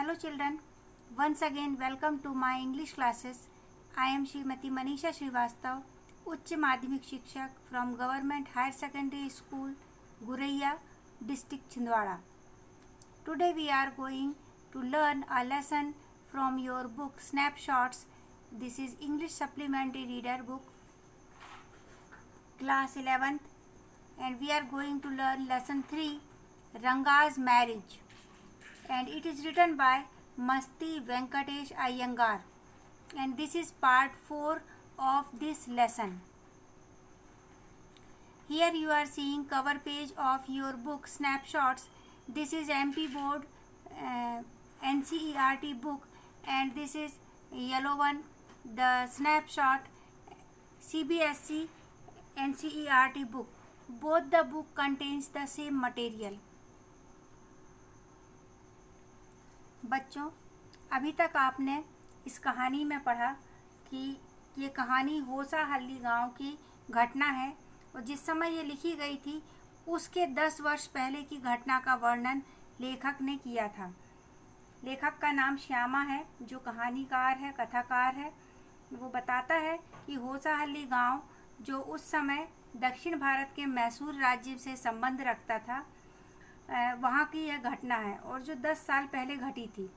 Hello children, once again welcome to my English classes. I am Srimati Manisha Srivastav, उच्च माध्यमिक शिक्षक from Government Higher Secondary School, Guraiya, District Chhindwara. Today we are going to learn a lesson from your book Snapshots. This is English Supplementary Reader book, class 11th, and we are going to learn lesson 3, Ranga's Marriage. And it is written by Masti Venkatesh Iyengar, and this is part 4 of this lesson. Here you are seeing cover page of your book Snapshots. This is MP board NCERT book, and this is yellow one, the Snapshot CBSE NCERT book. Both the book contains the same material. बच्चों, अभी तक आपने इस कहानी में पढ़ा कि ये कहानी होसाहल्ली गांव की घटना है और जिस समय ये लिखी गई थी उसके 10 वर्ष पहले की घटना का वर्णन लेखक ने किया था। लेखक का नाम श्यामा है, जो कहानीकार है, कथाकार है। वो बताता है कि होसाहल्ली गांव जो उस समय दक्षिण भारत के मैसूर राज्य से संबंध रखता था, वहाँ की यह घटना है और जो 10 साल पहले घटी थी।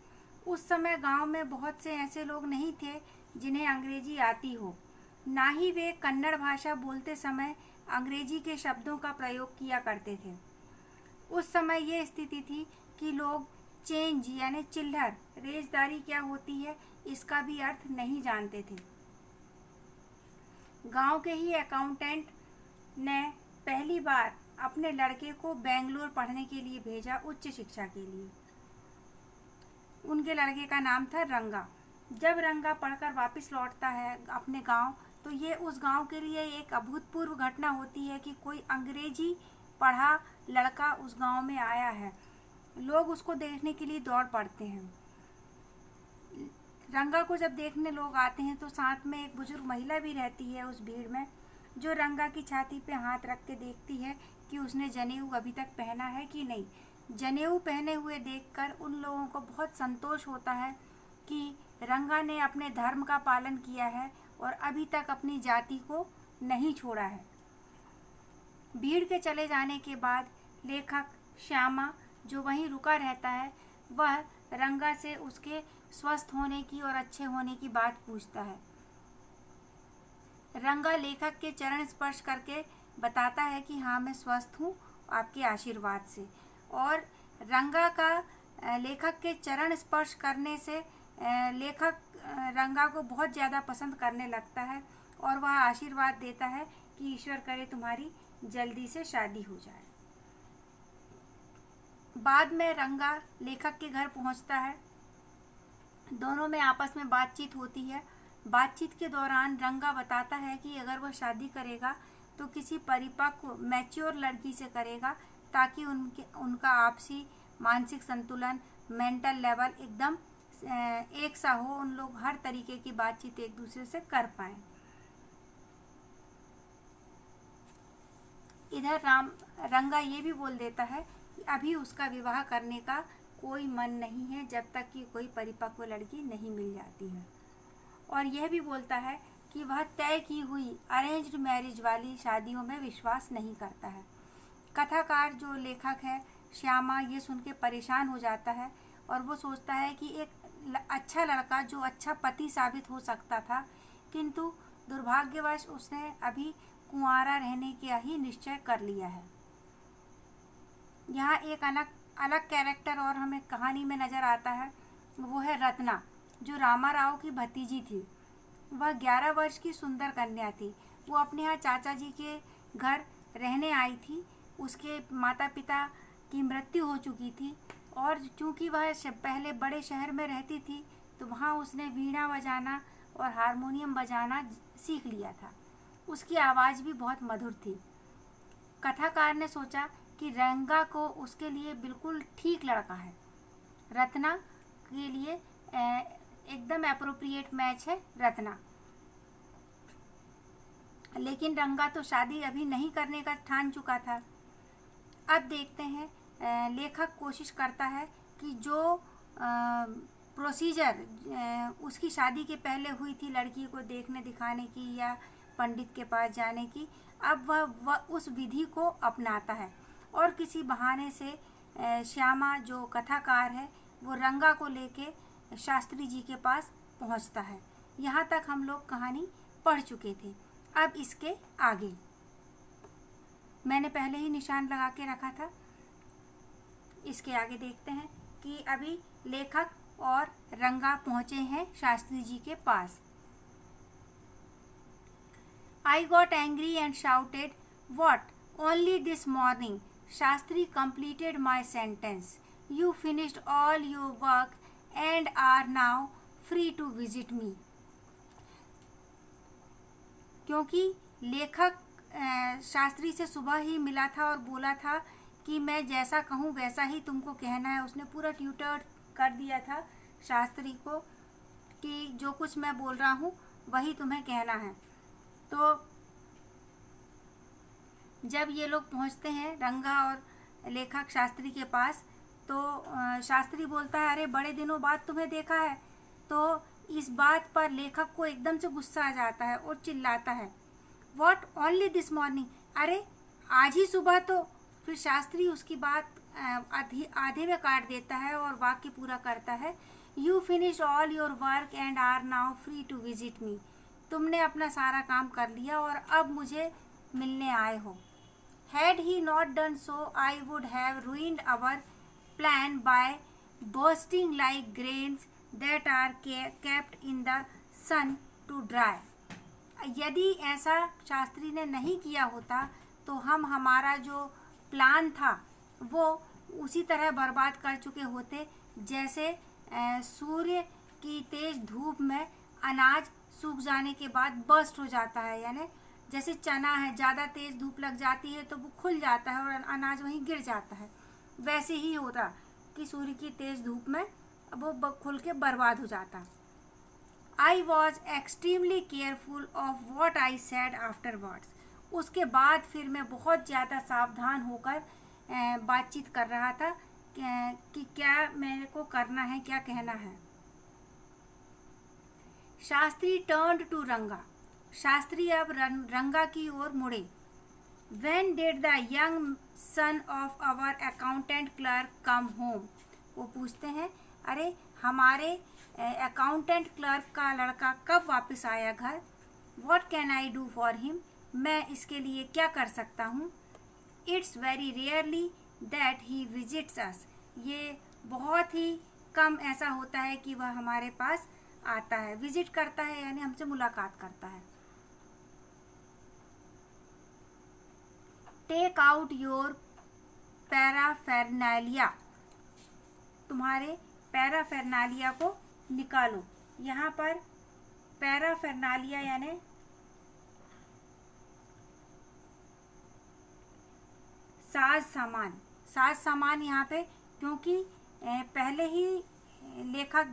उस समय गांव में बहुत से ऐसे लोग नहीं थे जिन्हें अंग्रेजी आती हो, ना ही वे कन्नड़ भाषा बोलते समय अंग्रेजी के शब्दों का प्रयोग किया करते थे। उस समय ये स्थिति थी कि लोग चेंज यानी चिल्लर, रेजदारी क्या होती है, इसका भी अर्थ नहीं जानते थे। गांव के ही अकाउंटेंट ने पहली बार अपने लड़के को बेंगलोर पढ़ने के लिए भेजा, उच्च शिक्षा के लिए। उनके लड़के का नाम था रंगा। जब रंगा पढ़कर वापस लौटता है अपने गांव, तो ये उस गांव के लिए एक अभूतपूर्व घटना होती है कि कोई अंग्रेजी पढ़ा लड़का उस गांव में आया है। लोग उसको देखने के लिए दौड़ पड़ते हैं। रंगा को जब देखने लोग आते हैं तो साथ में एक बुजुर्ग महिला भी रहती है उस भीड़ में, जो रंगा की छाती पे हाथ रख के देखती है कि उसने जनेऊ अभी तक पहना है कि नहीं। जनेऊ पहने हुए देखकर उन लोगों को बहुत संतोष होता है कि रंगा ने अपने धर्म का पालन किया है और अभी तक अपनी जाति को नहीं छोड़ा है। भीड़ के चले जाने के बाद लेखक श्यामा, जो वहीं रुका रहता है, वह रंगा से उसके स्वस्थ होने की और अच्छे होने की बात पूछता है। रंगा लेखक के चरण स्पर्श करके बताता है कि हाँ, मैं स्वस्थ हूँ आपके आशीर्वाद से। और रंगा का लेखक के चरण स्पर्श करने से लेखक रंगा को बहुत ज़्यादा पसंद करने लगता है और वह आशीर्वाद देता है कि ईश्वर करे तुम्हारी जल्दी से शादी हो जाए। बाद में रंगा लेखक के घर पहुँचता है। दोनों में आपस में बातचीत होती है। बातचीत के दौरान रंगा बताता है कि अगर वह शादी करेगा तो किसी परिपक्व मैच्योर लड़की से करेगा, ताकि उनका आपसी मानसिक संतुलन, मेंटल लेवल एकदम एक सा हो, उन लोग हर तरीके की बातचीत एक दूसरे से कर पाएं। इधर रंगा ये भी बोल देता है कि अभी उसका विवाह करने का कोई मन नहीं है जब तक कि कोई परिपक्व लड़की नहीं मिल जाती है। और यह भी बोलता है कि वह तय की हुई अरेंज्ड मैरिज वाली शादियों में विश्वास नहीं करता है। कथाकार जो लेखक है श्यामा, ये सुन के परेशान हो जाता है और वो सोचता है कि एक अच्छा लड़का जो अच्छा पति साबित हो सकता था, किंतु दुर्भाग्यवश उसने अभी कुंवारा रहने का ही निश्चय कर लिया है। यहाँ एक अलग कैरेक्टर और हमें कहानी में नज़र आता है, वो है रत्ना, जो रामा राव की भतीजी थी। वह 11 वर्ष की सुंदर कन्या थी। वो अपने यहाँ चाचा जी के घर रहने आई थी। उसके माता पिता की मृत्यु हो चुकी थी और चूँकि वह पहले बड़े शहर में रहती थी, तो वहाँ उसने वीणा बजाना और हारमोनियम बजाना सीख लिया था। उसकी आवाज़ भी बहुत मधुर थी। कथाकार ने सोचा कि रंगा को उसके लिए बिल्कुल ठीक लड़का है। रत्ना के लिए एकदम एप्रोप्रिएट मैच है रत्ना। लेकिन रंगा तो शादी अभी नहीं करने का ठान चुका था। अब देखते हैं लेखक कोशिश करता है कि जो प्रोसीजर उसकी शादी के पहले हुई थी लड़की को देखने दिखाने की या पंडित के पास जाने की, अब वह उस विधि को अपनाता है और किसी बहाने से श्यामा जो कथाकार है वो रंगा को लेके शास्त्री जी के पास पहुंचता है। यहाँ तक हम लोग कहानी पढ़ चुके थे। अब इसके आगे मैंने पहले ही निशान लगा के रखा था। इसके आगे देखते हैं कि अभी लेखक और रंगा पहुंचे हैं शास्त्री जी के पास। I got angry and shouted, "What? Only this morning." Shastri completed my sentence. You finished all your work and are now free to visit me. क्योंकि लेखक शास्त्री से सुबह ही मिला था और बोला था कि मैं जैसा कहूँ वैसा ही तुमको कहना है। उसने पूरा ट्यूटर कर दिया था शास्त्री को कि जो कुछ मैं बोल रहा हूँ वही तुम्हें कहना है। तो जब ये लोग पहुँचते हैं रंगा और लेखक शास्त्री के पास, तो शास्त्री बोलता है, अरे बड़े दिनों बाद तुम्हें देखा है। तो इस बात पर लेखक को एकदम से गुस्सा आ जाता है और चिल्लाता है, व्हाट ओनली दिस मॉर्निंग, अरे आज ही सुबह। तो फिर शास्त्री उसकी बात आधे में काट देता है और वाक्य पूरा करता है, you finish all your work and are now free to visit me. तुमने अपना सारा काम कर लिया और अब मुझे मिलने आए हो। Had he not done so I would have ruined our plan by bursting like grains that are kept in the sun to dry. यदि ऐसा शास्त्री ने नहीं किया होता तो हम हमारा जो प्लान था वो उसी तरह बर्बाद कर चुके होते जैसे सूर्य की तेज धूप में अनाज सूख जाने के बाद बर्स्ट हो जाता है। यानी जैसे चना है, ज़्यादा तेज धूप लग जाती है तो वो खुल जाता है और अनाज वहीं गिर जाता है। वैसे ही होता कि सूर्य की तेज धूप में वो खुल के बर्बाद हो जाता। I was extremely careful of what I said afterwards. उसके बाद फिर मैं बहुत ज़्यादा सावधान होकर बातचीत कर रहा था कि क्या मेरे को करना है, क्या कहना है। शास्त्री टर्न्ड टू रंगा। शास्त्री अब रंगा की ओर मुड़े। When did the young son of our accountant clerk come home? वो पूछते हैं, अरे हमारे अकाउंटेंट क्लर्क का लड़का कब वापस आया घर। What can I do for him? मैं इसके लिए क्या कर सकता हूँ। It's very rarely that he visits us. ये बहुत ही कम ऐसा होता है कि वह हमारे पास आता है। विजिट करता है यानी हमसे मुलाकात करता है। Take out your paraphernalia. तुम्हारे पैराफेरनालिया को निकालो। यहाँ पर पैराफेरनालिया यानी साज सामान। साज सामान यहाँ पे क्योंकि पहले ही लेखक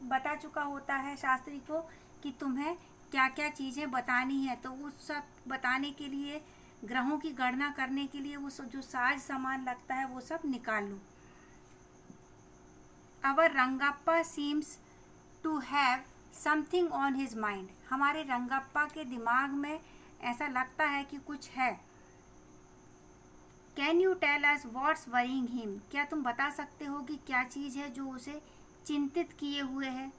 बता चुका होता है शास्त्री को कि तुम्हें क्या क्या चीज़ें बतानी है, तो उस सब बताने के लिए, ग्रहों की गणना करने के लिए वो सब जो साज सामान लगता है वो सब निकाल लो। Our Rangappa seems to have something on his mind. हमारे रंगप्पा के दिमाग में ऐसा लगता है कि कुछ है। Can you tell us what's worrying him. क्या तुम बता सकते हो कि क्या चीज़ है जो उसे चिंतित किए हुए है।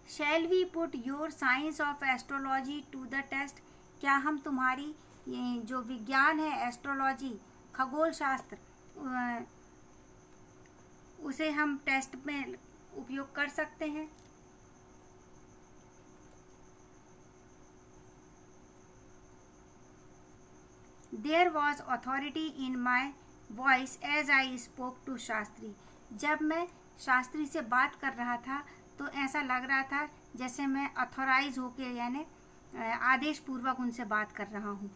Shall we put your science of astrology to the test. क्या हम तुम्हारी जो विज्ञान है, एस्ट्रोलॉजी, खगोल शास्त्र, उसे हम टेस्ट में उपयोग कर सकते हैं। There was authority in my voice as I spoke to Shastri. जब मैं शास्त्री से बात कर रहा था तो ऐसा लग रहा था जैसे मैं अथोराइज होके यानी आदेश पूर्वक उनसे बात कर रहा हूँ।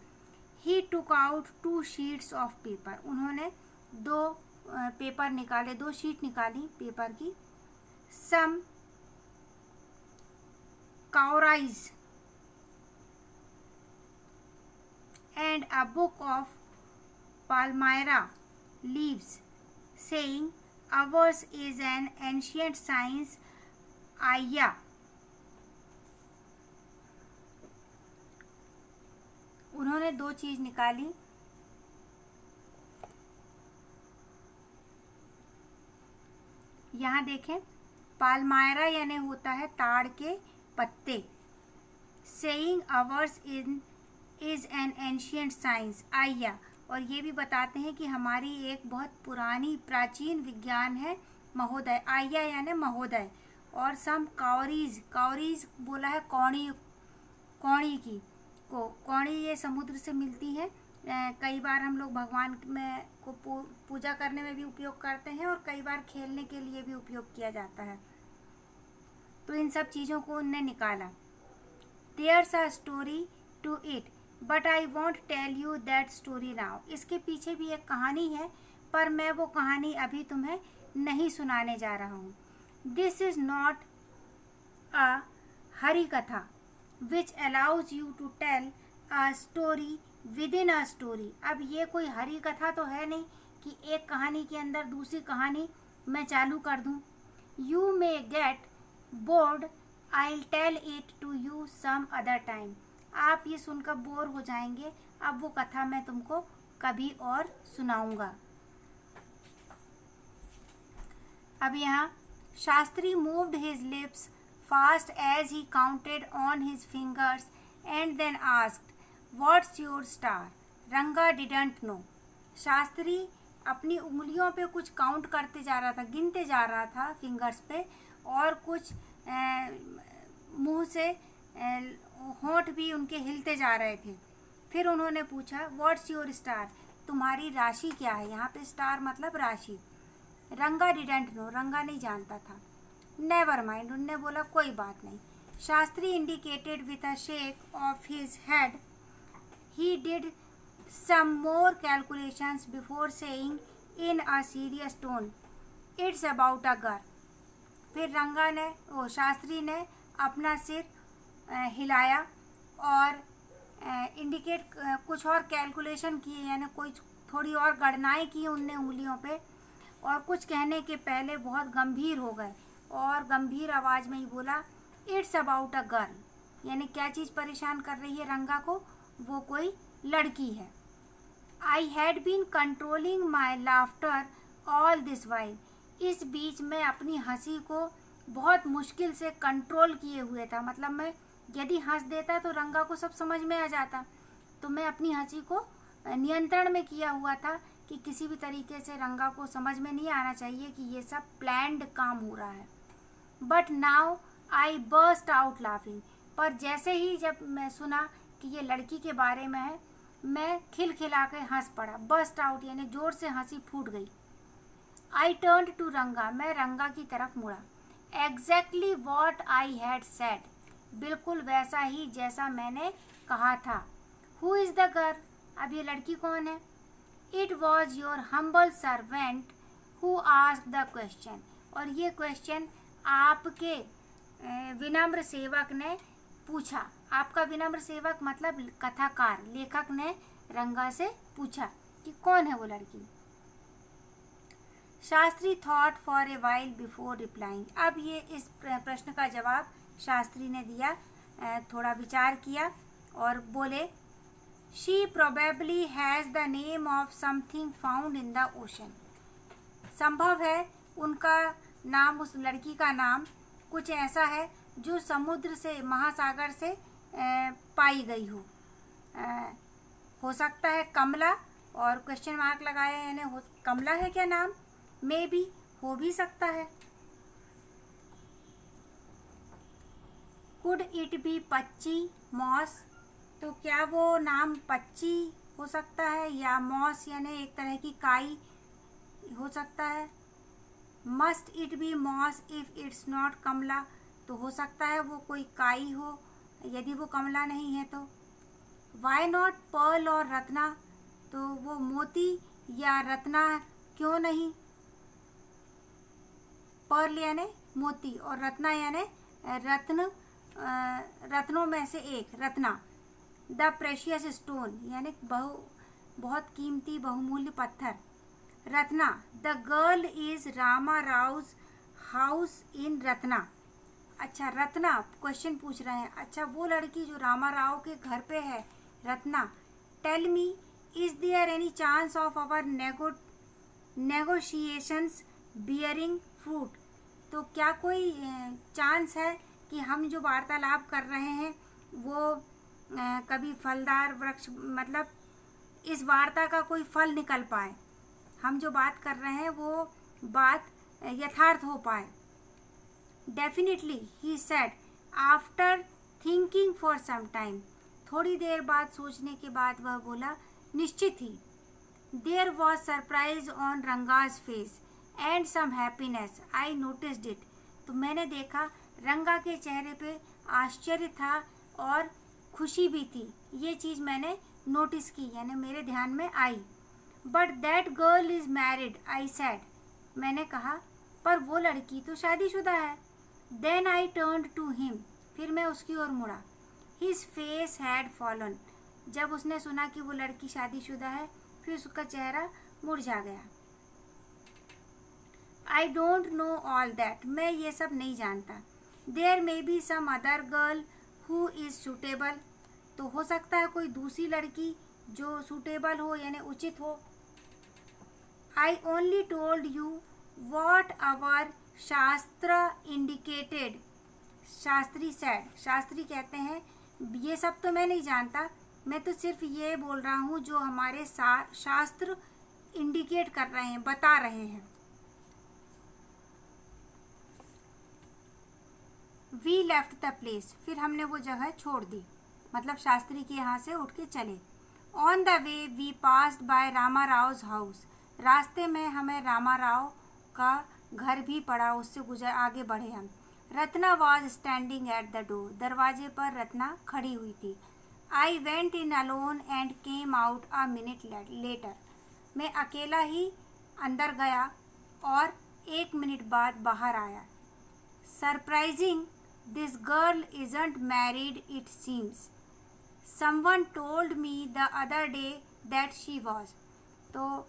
He took out 2 sheets of paper. उन्होंने 2 पेपर निकाले, 2 शीट निकाली पेपर की। Some cowries and a book of palmyra leaves saying ours is an ancient science, आया। उन्होंने दो चीज निकाली, यहाँ देखें, पालमायरा यानी होता है ताड़ के पत्ते। Saying ours is an ancient science, आया, और ये भी बताते हैं कि हमारी एक बहुत पुरानी प्राचीन विज्ञान है महोदय, आया यानी महोदय। और सम कावरीज, कावरीज बोला है कौड़ी, कौड़ी की को, कौड़ी ये समुद्र से मिलती है। कई बार हम लोग भगवान में को पूजा करने में भी उपयोग करते हैं और कई बार खेलने के लिए भी उपयोग किया जाता है। तो इन सब चीज़ों को उनने निकाला। There's a story to it, but I won't tell you that story now. इसके पीछे भी एक कहानी है, पर मैं वो कहानी अभी तुम्हें नहीं सुनाने जा रहा हूँ। This is not a Hari कथा which allows you to tell a story within a story. अब ये कोई हरि कथा तो है नहीं कि एक कहानी के अंदर दूसरी कहानी मैं चालू कर दूँ। You may get bored, I'll tell it to you some other time. आप ये सुनकर बोर हो जाएंगे, अब वो कथा मैं तुमको कभी और सुनाऊंगा। अब यहाँ Shastri moved his lips fast as he counted on his fingers and then asked, "What's your star?" रंगा didn't know. शास्त्री अपनी उंगलियों पे कुछ काउंट करते जा रहा था, गिनते जा रहा था फिंगर्स पे, और कुछ मुंह से होंठ भी उनके हिलते जा रहे थे। फिर उन्होंने पूछा, व्हाट्स योर स्टार, तुम्हारी राशि क्या है। यहाँ पे स्टार मतलब राशि। रंगा डिडेंट नो, रंगा नहीं जानता था। नेवर माइंड, उनने बोला कोई बात नहीं। Shastri indicated with a shake of his head he did some more calculations before saying in a serious tone, it's about a girl. फिर रंगा ने, शास्त्री ने अपना सिर हिलाया और इंडिकेट कुछ और कैलकुलेशन किए, यानी कोई थोड़ी और गणनाएं की उनने उंगलियों पे, और कुछ कहने के पहले बहुत गंभीर हो गए और गंभीर आवाज़ में ही बोला, इट्स अबाउट अ गर्ल, यानी क्या चीज़ परेशान कर रही है रंगा को, वो कोई लड़की है। I had been controlling my laughter all this while, इस बीच मैं अपनी हंसी को बहुत मुश्किल से कंट्रोल किए हुए था। मतलब मैं यदि हंस देता तो रंगा को सब समझ में आ जाता, तो मैं अपनी हंसी को नियंत्रण में किया हुआ था कि किसी भी तरीके से रंगा को समझ में नहीं आना चाहिए कि ये सब प्लान्ड काम हो रहा है। But now I burst out laughing, पर जैसे ही जब मैं सुना कि ये लड़की के बारे में है, मैं खिलखिला के हंस पड़ा। बर्स्ट आउट यानी जोर से हंसी फूट गई। आई टर्न्ड टू रंगा, मैं रंगा की तरफ मुड़ा। Exactly what I had said, बिल्कुल वैसा ही जैसा मैंने कहा था। हु इज़ द गर्ल, अब ये लड़की कौन है। It was your humble servant who asked the question, और ये क्वेश्चन आपके विनम्र सेवक ने पूछा। आपका विनम्र सेवक मतलब कथाकार, लेखक ने रंगा से पूछा कि कौन है वो लड़की। Shastri thought for a while before replying, अब ये इस प्रश्न का जवाब शास्त्री ने दिया, थोड़ा विचार किया और बोले, she probably has the name of something found in the ocean, संभव है उनका नाम, उस लड़की का नाम कुछ ऐसा है जो समुद्र से, महासागर से पाई गई हो सकता है कमला, और क्वेश्चन मार्क लगाया, यानी कमला है क्या नाम, मे बी, हो भी सकता है। कुड इट बी पच्ची मॉस, तो क्या वो नाम पच्ची हो सकता है, या मॉस यानी एक तरह की काई हो सकता है। Must it be moss if it's not Kamala, तो हो सकता है वो कोई काई हो यदि वो कमला नहीं है तो। वाई नॉट पर्ल और रत्ना, तो वो मोती या रत्ना क्यों नहीं। पर्ल यानी मोती और रत्ना यानी रत्न, रत्नों में से एक, रत्ना। द प्रेशियस स्टोन यानी बहुत कीमती बहुमूल्य पत्थर। Ratna, the girl is Rama Rouse house in Ratna. अच्छा, रत्ना क्वेश्चन पूछ रहे हैं। अच्छा, वो लड़की जो रामा राव के घर पे है, Ratna. Tell me, is there any chance of our negotiations bearing fruit? तो क्या कोई चांस है कि हम जो वार्तालाप कर रहे हैं वो कभी फलदार वृक्ष, मतलब इस वार्ता का कोई फल निकल पाए, हम जो बात कर रहे हैं वो बात यथार्थ हो पाए। Definitely, he said after thinking for some time. थोड़ी देर बाद सोचने के बाद वह बोला, निश्चित ही। There was surprise on Ranga's face and some happiness, I noticed it. तो मैंने देखा रंगा के चेहरे पे आश्चर्य था और खुशी भी थी। ये चीज़ मैंने नोटिस की, यानी मेरे ध्यान में आई। But that girl is married, I said. मैंने कहा पर वो लड़की तो शादीशुदा है। Then I turn to him, फिर मैं उसकी ओर मुड़ा। हिज फेस हैड फॉलन, जब उसने सुना कि वो लड़की शादीशुदा है फिर उसका चेहरा मुरझा गया। I don't know all that, मैं ये सब नहीं जानता। There may be some other girl who is suitable, तो हो सकता है कोई दूसरी लड़की जो सूटेबल हो यानी उचित हो। I only told you what our shastra indicated, Shastri said. Shastri कहते हैं ये सब तो मैं नहीं जानता, मैं तो सिर्फ ये बोल रहा हूँ जो हमारे शास्त्र इंडिकेट कर रहे हैं, बता रहे हैं। वी लेफ्ट द प्लेस, फिर हमने वो जगह छोड़ दी, मतलब शास्त्री के यहाँ से उठ के चले। On the way we passed by Rama Rao house, रास्ते में हमें रामा राव का घर भी पड़ा, उससे गुजर आगे बढ़े हम। Ratna was standing at the door, दरवाजे पर रत्ना खड़ी हुई थी। I went in alone and came out a minute later, मैं अकेला ही अंदर गया और 1 मिनट बाद बाहर आया। Surprising, this girl isn't married it seems, someone told me the other day that she was. तो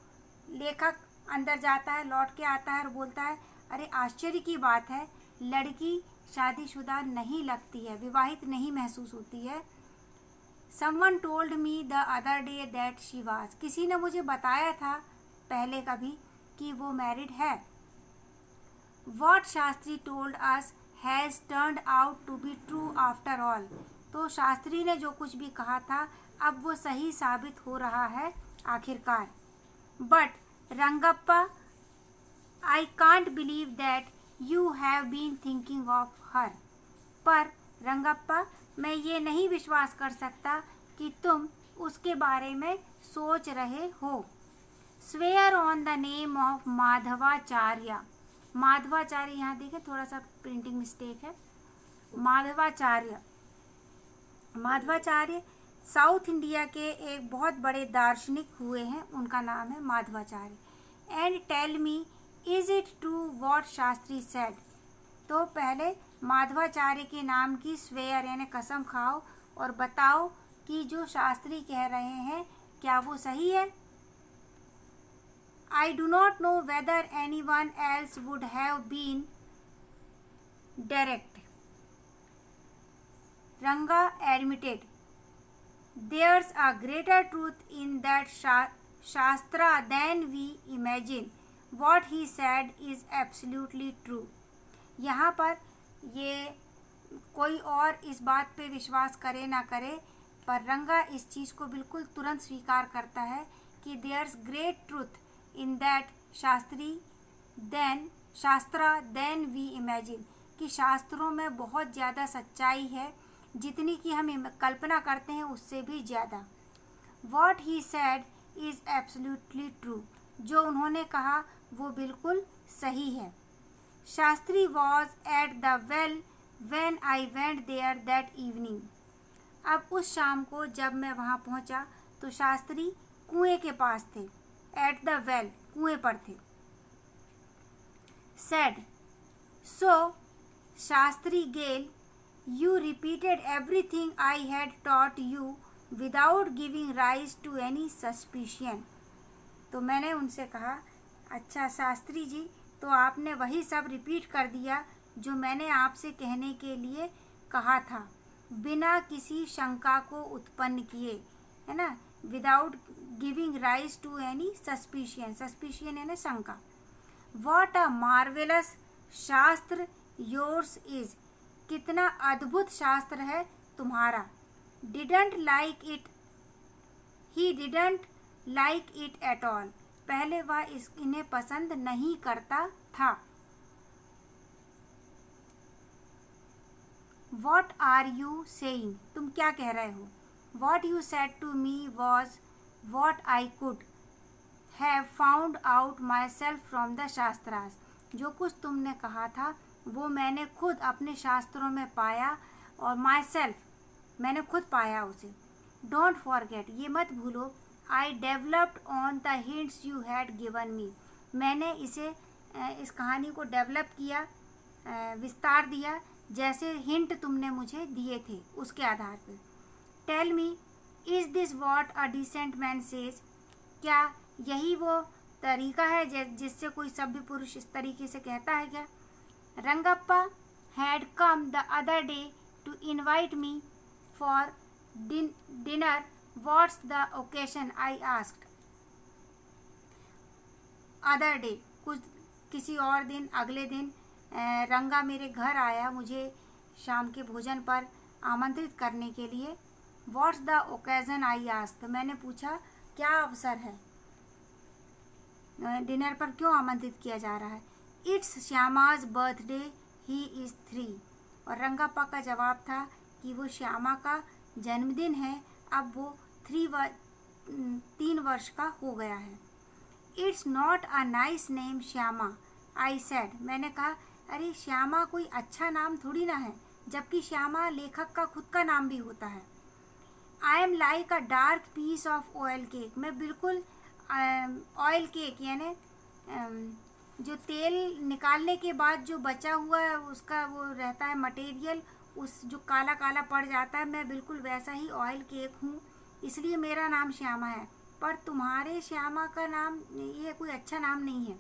लेखक अंदर जाता है, लौट के आता है और बोलता है अरे आश्चर्य की बात है, लड़की शादीशुदा नहीं लगती है, विवाहित नहीं महसूस होती है। Someone told me the other day that she was, किसी ने मुझे बताया था पहले कभी कि वो मैरिड है। What Shastri told us has turned out to be true after all, तो शास्त्री ने जो कुछ भी कहा था अब वो सही साबित हो रहा है आखिरकार। But Rangappa, I can't believe that you have been thinking of her, पर रंगप्पा मैं ये नहीं विश्वास कर सकता कि तुम उसके बारे में सोच रहे हो। Swear on the name of Madhavacharya, Madhavacharya यहाँ देखें थोड़ा सा प्रिंटिंग मिस्टेक है, माधवाचार्य। माधवाचार्य साउथ इंडिया के एक बहुत बड़े दार्शनिक हुए हैं, उनका नाम है Madhavacharya. And tell me, is it true what Shastri said, तो पहले माधवाचार्य के नाम की स्वेयर यानी कसम खाओ और बताओ कि जो शास्त्री कह रहे हैं क्या वो सही है। I do not know whether any one else would have been direct, Ranga admitted, there's a greater truth in that shastra than we imagine. What he said is absolutely true. यहाँ पर ये कोई और इस बात पे विश्वास करे ना करे, पर रंगा इस चीज़ को बिल्कुल तुरंत स्वीकार करता है कि there's great truth in that शास्त्रा than we imagine, कि शास्त्रों में बहुत ज़्यादा सच्चाई है जितनी कि हम कल्पना करते हैं उससे भी ज़्यादा। What he said is absolutely true, जो उन्होंने कहा वो बिल्कुल सही है। Shastri was at the well when I went there that evening, अब उस शाम को जब मैं वहाँ पहुँचा तो शास्त्री कुएं के पास थे, एट द वेल कुएं पर थे। सैड, सो शास्त्री गेल, you repeated everything I had taught you without giving rise to any suspicion, तो मैंने उनसे कहा अच्छा शास्त्री जी, तो आपने वही सब रिपीट कर दिया जो मैंने आपसे कहने के लिए कहा था, बिना किसी शंका को उत्पन्न किए, है ना, without giving rise to any suspicion, suspicion है ना शंका। What a marvellous shastra yours is, कितना अद्भुत शास्त्र है तुम्हारा। Didn't like it, he didn't like it at all, पहले वह इन्हें पसंद नहीं करता था। वॉट आर यू सेइंग, तुम क्या कह रहे हो। What you said to me was what I could have found out myself from the shastras, जो कुछ तुमने कहा था वो मैंने खुद अपने शास्त्रों में पाया, और माई सेल्फ मैंने खुद पाया उसे। डोंट फॉरगेट, ये मत भूलो, I developed on the hints you had given me, मैंने इस कहानी को डेवलप किया, विस्तार दिया, जैसे हिंट तुमने मुझे दिए थे उसके आधार पर। Tell me, is this what a decent man says, क्या यही वो तरीका है जिससे कोई सभ्य पुरुष इस तरीके से कहता है क्या। Rangappa had come the other day to invite me for dinner, what's the occasion, I asked. Other day, किसी और दिन, अगले दिन रंगा मेरे घर आया मुझे शाम के भोजन पर आमंत्रित करने के लिए। What's the occasion, I asked, मैंने पूछा क्या अवसर है, डिनर पर क्यों आमंत्रित किया जा रहा है। इट्स श्यामाज बर्थडे, ही इज़ 3, और रंगाप्पा का जवाब था कि वो श्यामा का जन्मदिन है, अब वो 3 वर्ष का हो गया है। It's not a nice name Shyama, I said, मैंने कहा अरे श्यामा कोई अच्छा नाम थोड़ी ना है, जबकि श्यामा लेखक का खुद का नाम भी होता है। I am like a dark piece of oil cake, मैं बिल्कुल ऑयल केक यानी जो तेल निकालने के बाद जो बचा हुआ है उसका वो रहता है मटेरियल, उस जो काला काला पड़ जाता है, मैं बिल्कुल वैसा ही ऑयल केक हूँ, इसलिए मेरा नाम श्यामा है। पर तुम्हारे श्यामा का नाम ये कोई अच्छा नाम नहीं है।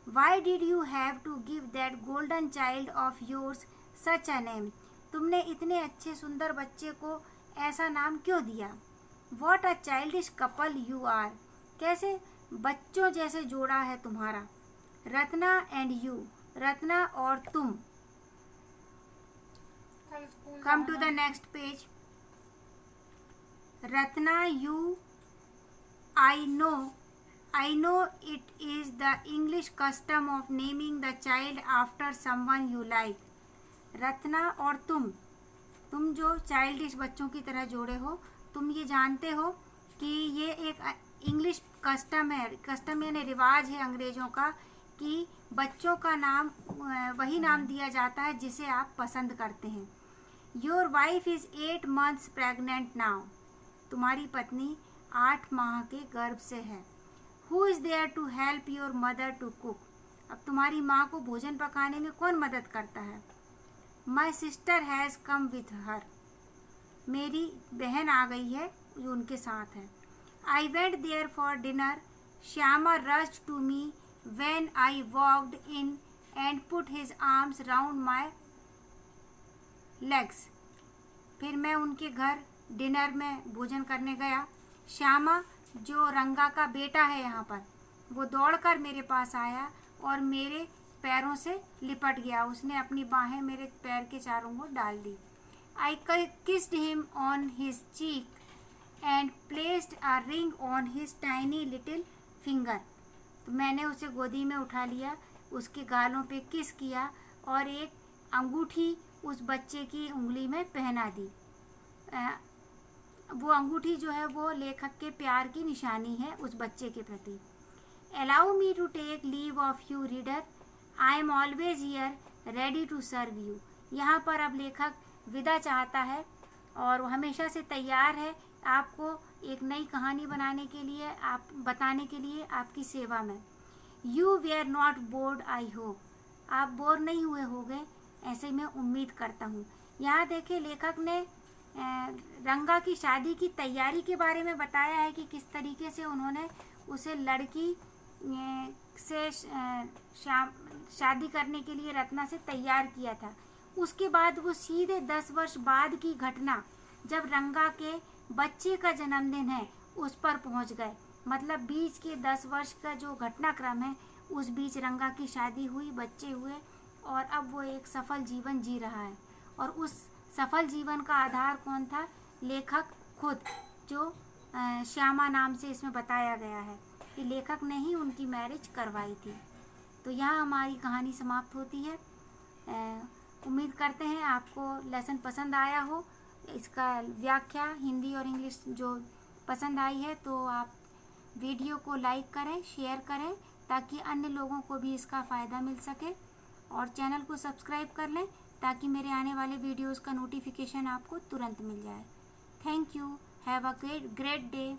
Why did you have to give that golden child of yours such a name, तुमने इतने अच्छे सुंदर बच्चे को ऐसा नाम क्यों दिया। What a childish couple you are, कैसे बच्चों जैसे जोड़ा है तुम्हारा। रत्ना एंड यू, रत्ना और तुम। Come to the next page. Ratna, you, I know it is the English custom of naming the child after someone you like. Ratna और तुम जो चाइल्डिश बच्चों की तरह जोड़े हो, तुम ये जानते हो कि ये एक इंग्लिश कस्टम है, कस्टम यानी रिवाज है अंग्रेज़ों का, कि बच्चों का नाम वही नाम दिया जाता है जिसे आप पसंद करते हैं। Your wife is 8 months pregnant now, तुम्हारी पत्नी 8 माह के गर्भ से है। Who is there to help your mother to cook, अब तुम्हारी माँ को भोजन पकाने में कौन मदद करता है। My sister has come with her, मेरी बहन आ गई है जो उनके साथ है। I went there for dinner, Shyama rushed to me when I walked in and put his arms round my legs, फिर मैं उनके घर डिनर में भोजन करने गया। श्यामा जो रंगा का बेटा है यहाँ पर, वो दौड़कर मेरे पास आया और मेरे पैरों से लिपट गया, उसने अपनी बाहें मेरे पैर के चारों ओर डाल दी। I kissed him on his cheek and placed a ring on his tiny little finger, तो मैंने उसे गोदी में उठा लिया, उसके गालों पे किस किया और एक अंगूठी उस बच्चे की उंगली में पहना दी। वो अंगूठी जो है वो लेखक के प्यार की निशानी है उस बच्चे के प्रति। Allow me to take leave of you reader, I am always here ready to serve you, यहाँ पर अब लेखक विदा चाहता है और वो हमेशा से तैयार है आपको एक नई कहानी बनाने के लिए, आप बताने के लिए आपकी सेवा में। You were not bored, I hope, आप बोर नहीं हुए होंगे ऐसे मैं उम्मीद करता हूँ। यहाँ देखिए लेखक ने रंगा की शादी की तैयारी के बारे में बताया है कि किस तरीके से उन्होंने उसे लड़की से शादी करने के लिए रत्ना से तैयार किया था। उसके बाद वो सीधे 10 वर्ष बाद की घटना, जब रंगा के बच्चे का जन्मदिन है, उस पर पहुंच गए। मतलब बीच के 10 वर्ष का जो घटनाक्रम है, उस बीच रंगा की शादी हुई, बच्चे हुए और अब वो एक सफल जीवन जी रहा है। और उस सफल जीवन का आधार कौन था? लेखक खुद, जो श्यामा नाम से इसमें बताया गया है कि लेखक ने ही उनकी मैरिज करवाई थी। तो यहाँ हमारी कहानी समाप्त होती है। उम्मीद करते हैं आपको लेसन पसंद आया हो। इसका व्याख्या हिंदी और इंग्लिश जो पसंद आई है तो आप वीडियो को लाइक करें, शेयर करें, ताकि अन्य लोगों को भी इसका फ़ायदा मिल सके। और चैनल को सब्सक्राइब कर लें ताकि मेरे आने वाले वीडियोस का नोटिफिकेशन आपको तुरंत मिल जाए। Thank you. Have a great day.